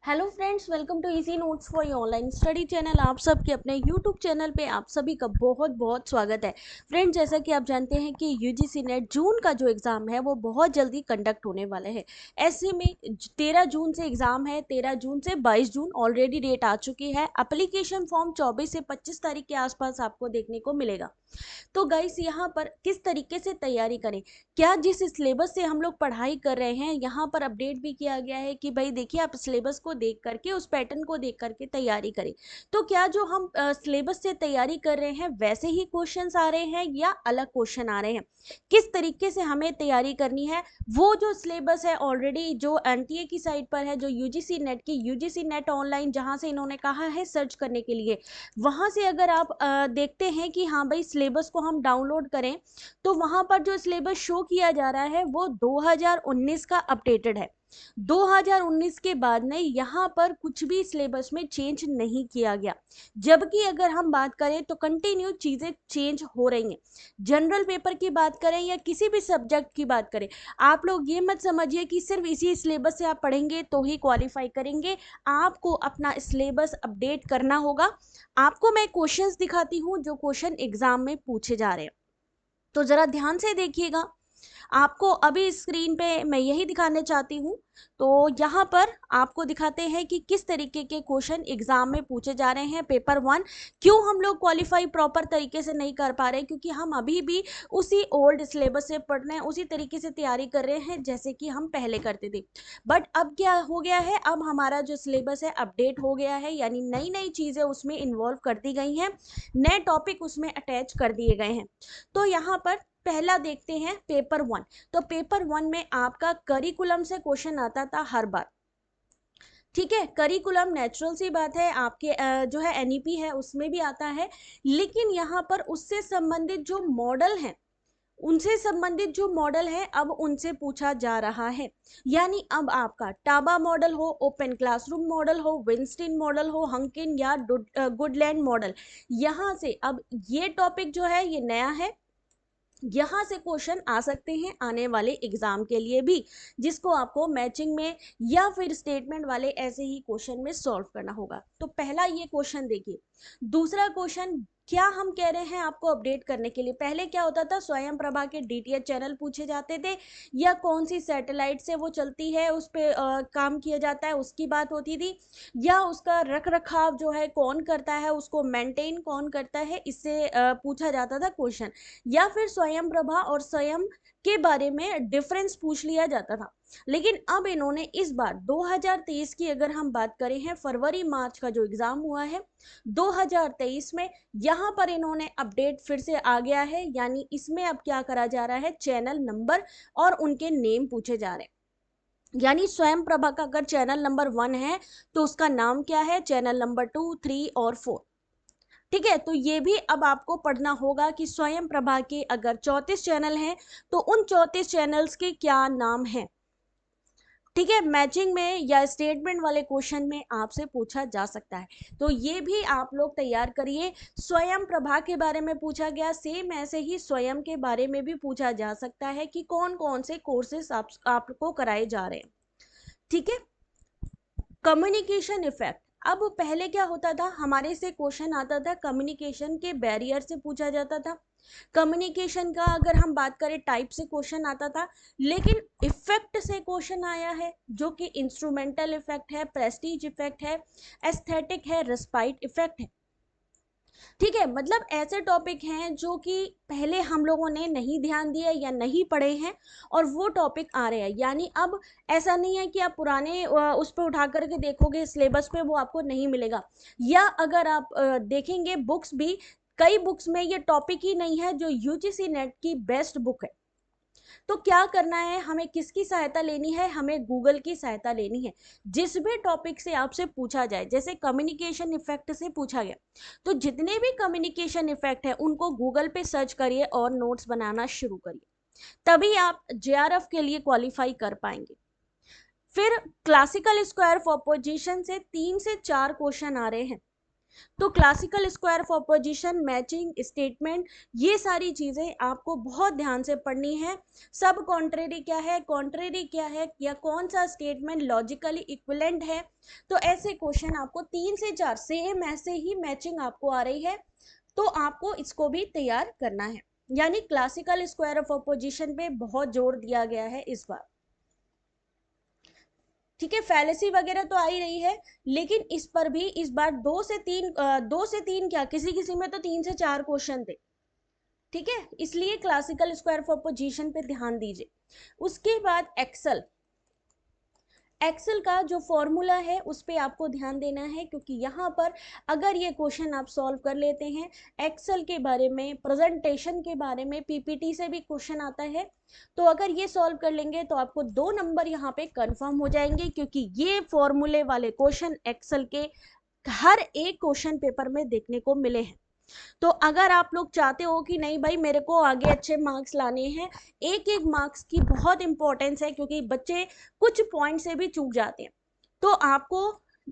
Hello friends, welcome to easy notes for your online study channel. आप सबके अपने YouTube channel पे आप सभी का बहुत बहुत स्वागत है। फ्रेंड्स, जैसा कि आप जानते हैं कि यूजीसी नेट जून का जो एग्ज़ाम है वो बहुत जल्दी कंडक्ट होने वाला है। ऐसे में 13 जून से एग्ज़ाम है, 13 जून से 22 जून ऑलरेडी डेट आ चुकी है। एप्लीकेशन फॉर्म 24 से 25 तारीख के आसपास आपको देखने को मिलेगा। तो गाइस, यहाँ पर किस तरीके से तैयारी करें, क्या जिस सिलेबस से हम लोग पढ़ाई कर रहे हैं यहाँ पर अपडेट भी किया गया है कि भाई देखिए, आप सिलेबस को देख करके, उस पैटर्न को देख करके तैयारी करें। तो क्या जो हम सिलेबस से तैयारी कर रहे हैं वैसे ही क्वेश्चंस आ रहे हैं या अलग क्वेश्चन आ रहे हैं, किस तरीके से हमें तैयारी करनी है। वो जो सिलेबस है ऑलरेडी जो एनटीए की साइट पर है, जो यूजीसी नेट की यूजीसी नेट ऑनलाइन जहाँ से इन्होंने कहा है सर्च करने के लिए, वहाँ से अगर आप देखते हैं कि हाँ भाई सिलेबस को हम डाउनलोड करें, तो वहाँ पर जो सिलेबस शो किया जा रहा है वो 2019 का अपडेटेड है। 2019 के बाद में यहाँ पर कुछ भी सिलेबस में चेंज नहीं किया गया, जबकि अगर हम बात करें तो कंटिन्यू चीज़ें चेंज हो रही हैं। जनरल पेपर की बात करें या किसी भी सब्जेक्ट की बात करें, आप लोग ये मत समझिए कि सिर्फ इसी सिलेबस से आप पढ़ेंगे तो ही क्वालिफाई करेंगे। आपको अपना सिलेबस अपडेट करना होगा। आपको मैं क्वेश्चंस दिखाती हूँ जो क्वेश्चन एग्जाम में पूछे जा रहे हैं, तो जरा ध्यान से देखिएगा। आपको अभी स्क्रीन पे मैं यही दिखाने चाहती हूँ। तो यहाँ पर आपको दिखाते हैं कि किस तरीके के क्वेश्चन एग्जाम में पूछे जा रहे हैं। पेपर 1 क्यों हम लोग क्वालिफाई प्रॉपर तरीके से नहीं कर पा रहे, क्योंकि हम अभी भी उसी ओल्ड सिलेबस से पढ़ रहे हैं, उसी तरीके से तैयारी कर रहे हैं जैसे कि हम पहले करते थे। बट अब क्या हो गया है, अब हमारा जो सिलेबस है अपडेट हो गया है, यानी नई नई चीज़ें उसमें इन्वॉल्व कर दी गई हैं, नए टॉपिक उसमें अटैच कर दिए गए हैं। तो यहाँ पर पहला देखते हैं पेपर 1। तो पेपर 1 में आपका करिकुलम से क्वेश्चन आता था हर बार। ठीक है, करिकुलम नेचुरल सी बात है, आपके जो है एनईपी है उसमें भी आता है, लेकिन यहाँ पर उससे संबंधित जो मॉडल हैं, उनसे संबंधित जो मॉडल है अब उनसे पूछा जा रहा है। यानी अब आपका टाबा मॉडल हो, ओपन क्लासरूम मॉडल हो, विंस्टीन मॉडल हो, हंकिन या गुडलैंड मॉडल, यहाँ से अब ये टॉपिक जो है ये नया है। यहाँ से क्वेश्चन आ सकते हैं आने वाले एग्जाम के लिए भी, जिसको आपको मैचिंग में या फिर स्टेटमेंट वाले ऐसे ही क्वेश्चन में सॉल्व करना होगा। तो पहला ये क्वेश्चन देखिए। दूसरा क्वेश्चन, क्या हम कह रहे हैं आपको अपडेट करने के लिए, पहले क्या होता था, स्वयं प्रभा के डीटीएच चैनल पूछे जाते थे, या कौन सी सैटेलाइट से वो चलती है उस पर काम किया जाता है उसकी बात होती थी, या उसका रख रखाव जो है कौन करता है, उसको मेंटेन कौन करता है, इससे पूछा जाता था क्वेश्चन, या फिर स्वयं प्रभा और स्वयं के बारे में डिफरेंस पूछ लिया जाता था। लेकिन अब इन्होंने इस बार 2023 की अगर हम बात करें हैं, फरवरी मार्च का जो एग्जाम हुआ है 2023 में, यहाँ पर इन्होंने अपडेट फिर से आ गया है, यानी इसमें अब क्या करा जा रहा है, चैनल नंबर और उनके नेम पूछे जा रहे हैं। यानी स्वयं प्रभा का अगर चैनल नंबर 1 है तो उसका नाम क्या है, चैनल नंबर 2, 3 और 4। ठीक है, तो ये भी अब आपको पढ़ना होगा कि स्वयं प्रभा के अगर 34 चैनल हैं तो उन 34 चैनल्स के क्या नाम हैं। ठीक है, मैचिंग में या स्टेटमेंट वाले क्वेश्चन में आपसे पूछा जा सकता है, तो ये भी आप लोग तैयार करिए। स्वयं प्रभा के बारे में पूछा गया, सेम ऐसे ही स्वयं के बारे में भी पूछा जा सकता है कि कौन कौन से कोर्सेस आपको कराए जा रहे हैं। ठीक है, कम्युनिकेशन इफेक्ट। अब पहले क्या होता था, हमारे से क्वेश्चन आता था कम्युनिकेशन के बैरियर से पूछा जाता था, कम्युनिकेशन का अगर हम बात करें टाइप से क्वेश्चन आता था, लेकिन इफेक्ट से क्वेश्चन आया है जो कि इंस्ट्रूमेंटल इफेक्ट है, प्रेस्टीज इफेक्ट है, एस्थेटिक है, रेस्पाइट इफेक्ट है। ठीक है, मतलब ऐसे टॉपिक हैं जो कि पहले हम लोगों ने नहीं ध्यान दिया या नहीं पढ़े हैं, और वो टॉपिक आ रहे हैं। यानी अब ऐसा नहीं है कि आप पुराने उस पर उठा करके देखोगे सिलेबस पे वो आपको नहीं मिलेगा, या अगर आप देखेंगे बुक्स भी, कई बुक्स में ये टॉपिक ही नहीं है जो यूजीसी नेट की बेस्ट बुक है। तो क्या करना है, हमें किसकी सहायता लेनी है, हमें गूगल की सहायता लेनी है। जिस भी टॉपिक से आपसे पूछा जाए, जैसे कम्युनिकेशन इफेक्ट से पूछा गया, तो जितने भी कम्युनिकेशन इफेक्ट है उनको गूगल पे सर्च करिए और नोट्स बनाना शुरू करिए, तभी आप जेआरएफ के लिए क्वालिफाई कर पाएंगे। फिर क्लासिकल स्क्वायर ऑफ ऑपोजिशन से 3 से 4 क्वेश्चन आ रहे हैं। तो classical square of opposition, matching statement, ये सारी चीजें आपको बहुत ध्यान से पढ़नी है। सब कॉन्ट्रेरी क्या है, कॉन्ट्रेरी क्या है, या कौन सा स्टेटमेंट लॉजिकली इक्विवेलेंट है। तो ऐसे क्वेश्चन आपको 3 से 4 सेम ऐसे ही मैचिंग आपको आ रही है, तो आपको इसको भी तैयार करना है। यानी क्लासिकल स्क्वायर ऑफ ऑपोजिशन पे बहुत जोर दिया गया है इस बार। ठीक है, फैलेसी वगैरह तो आ ही रही है, लेकिन इस पर भी इस बार 2 से 3 क्या, किसी किसी में तो 3 से 4 क्वेश्चन थे। ठीक है, इसलिए क्लासिकल स्क्वायर ऑफ पोजीशन पे ध्यान दीजिए। उसके बाद एक्सेल, एक्सेल का जो फॉर्मूला है उस पे आपको ध्यान देना है, क्योंकि यहाँ पर अगर ये क्वेश्चन आप सॉल्व कर लेते हैं, एक्सेल के बारे में, प्रेजेंटेशन के बारे में, पीपीटी से भी क्वेश्चन आता है, तो अगर ये सॉल्व कर लेंगे तो आपको 2 नंबर यहाँ पे कंफर्म हो जाएंगे, क्योंकि ये फॉर्मूले वाले क्वेश्चन एक्सेल के हर एक क्वेश्चन पेपर में देखने को मिले हैं। तो अगर आप लोग चाहते हो कि नहीं भाई मेरे को आगे अच्छे मार्क्स लाने हैं, एक एक मार्क्स की बहुत इंपॉर्टेंस है, क्योंकि बच्चे कुछ पॉइंट से भी चूक जाते हैं, तो आपको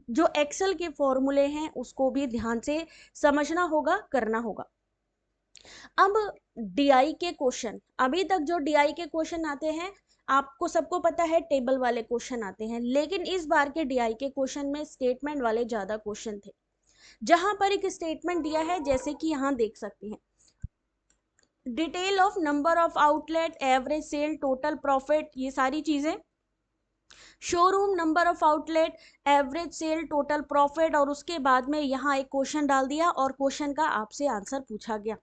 जो एक्सेल के फॉर्मूले हैं उसको भी ध्यान से समझना होगा, करना होगा। अब डीआई के क्वेश्चन, अभी तक जो डीआई के क्वेश्चन आते हैं आपको सबको पता है टेबल वाले क्वेश्चन आते हैं, लेकिन इस बार के डीआई के क्वेश्चन में स्टेटमेंट वाले ज्यादा क्वेश्चन थे, जहां पर एक स्टेटमेंट दिया है जैसे कि यहां देख सकते हैं, detail of number of outlet, average sale, total profit, ये सारी चीजें, showroom, number of outlet, average sale, total profit, और उसके बाद में यहाँ एक क्वेश्चन डाल दिया और क्वेश्चन का आपसे आंसर पूछा गया।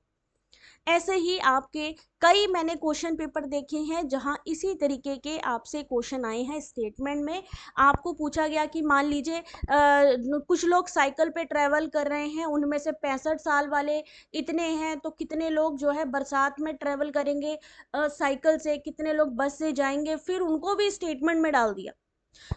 ऐसे ही आपके कई मैंने क्वेश्चन पेपर देखे हैं जहां इसी तरीके के आपसे क्वेश्चन आए हैं। स्टेटमेंट में आपको पूछा गया कि मान लीजिए कुछ लोग साइकिल पे ट्रेवल कर रहे हैं, उनमें से 65 साल वाले इतने हैं, तो कितने लोग जो है बरसात में ट्रेवल करेंगे साइकिल से, कितने लोग बस से जाएंगे, फिर उनको भी स्टेटमेंट में डाल दिया।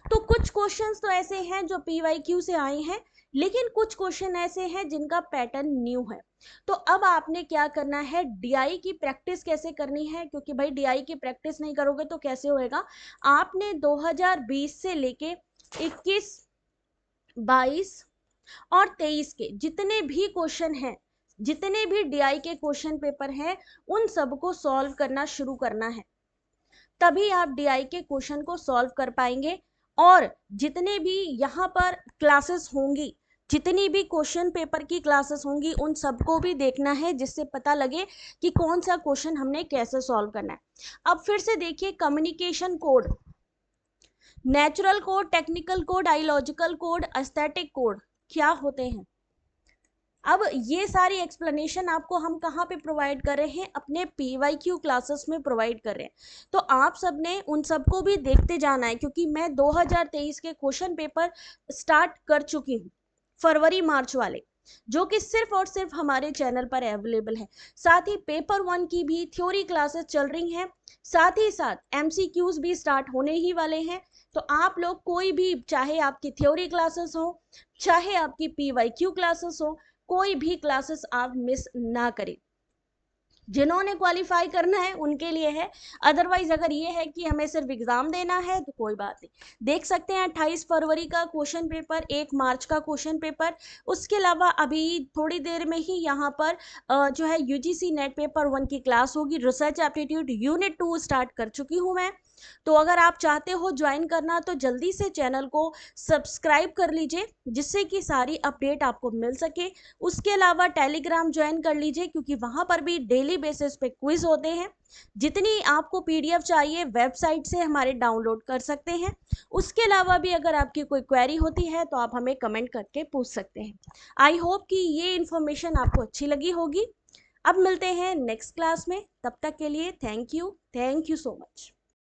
तो कुछ क्वेश्चंस तो ऐसे हैं जो पीवाईक्यू से आए हैं, लेकिन कुछ क्वेश्चन ऐसे हैं जिनका पैटर्न न्यू है। तो अब आपने क्या करना है, डीआई की प्रैक्टिस कैसे करनी है, क्योंकि भाई डीआई की प्रैक्टिस नहीं करोगे तो कैसे होएगा। आपने 2020 से लेके 21, 22 और 23 के जितने भी क्वेश्चन हैं, जितने भी डीआई के क्वेश्चन पेपर हैं, उन सबको सॉल्व करना शुरू करना है, तभी आप डीआई के क्वेश्चन को सॉल्व कर पाएंगे। और जितने भी यहाँ पर क्लासेस होंगी, जितनी भी क्वेश्चन पेपर की क्लासेस होंगी, उन सबको भी देखना है, जिससे पता लगे कि कौन सा क्वेश्चन हमने कैसे सॉल्व करना है। अब फिर से देखिए, communication code, natural code, technical code, ideological code, aesthetic code क्या होते हैं। अब ये सारी एक्सप्लेनेशन आपको हम कहाँ पे प्रोवाइड कर रहे हैं, अपने पीवाईक्यू क्लासेस में प्रोवाइड कर रहे हैं। तो आप सबने उन सबको भी देखते जाना है, क्योंकि मैं 2023 के क्वेश्चन पेपर स्टार्ट कर चुकी हूँ, फरवरी मार्च वाले, जो कि सिर्फ और सिर्फ हमारे चैनल पर अवेलेबल है। साथ ही पेपर 1 की भी थ्योरी क्लासेस चल रही हैं, साथ ही साथ एमसीक्यूज भी स्टार्ट होने ही वाले हैं। तो आप लोग कोई भी, चाहे आपकी थ्योरी क्लासेस हो, चाहे आपकी पीवाईक्यू क्लासेस हो, कोई भी क्लासेस आप मिस ना करें। जिन्होंने क्वालिफाई करना है उनके लिए है, अदरवाइज अगर ये है कि हमें सिर्फ एग्जाम देना है तो कोई बात नहीं। देख सकते हैं 28 फरवरी का क्वेश्चन पेपर, 1 मार्च का क्वेश्चन पेपर, उसके अलावा अभी थोड़ी देर में ही यहाँ पर जो है यूजीसी नेट पेपर 1 की क्लास होगी। रिसर्च एप्टीट्यूड यूनिट 2 स्टार्ट कर चुकी हूँ मैं। तो अगर आप चाहते हो ज्वाइन करना तो जल्दी से चैनल को सब्सक्राइब कर लीजिए, जिससे कि सारी अपडेट आपको मिल सके। उसके अलावा टेलीग्राम ज्वाइन कर लीजिए, क्योंकि वहां पर भी डेली बेसिस पे क्विज होते हैं। जितनी आपको पीडीएफ चाहिए वेबसाइट से हमारे डाउनलोड कर सकते हैं। उसके अलावा भी अगर आपकी कोई क्वेरी होती है तो आप हमें कमेंट करके पूछ सकते हैं। आई होप कि ये इन्फॉर्मेशन आपको अच्छी लगी होगी। अब मिलते हैं नेक्स्ट क्लास में, तब तक के लिए थैंक यू सो मच।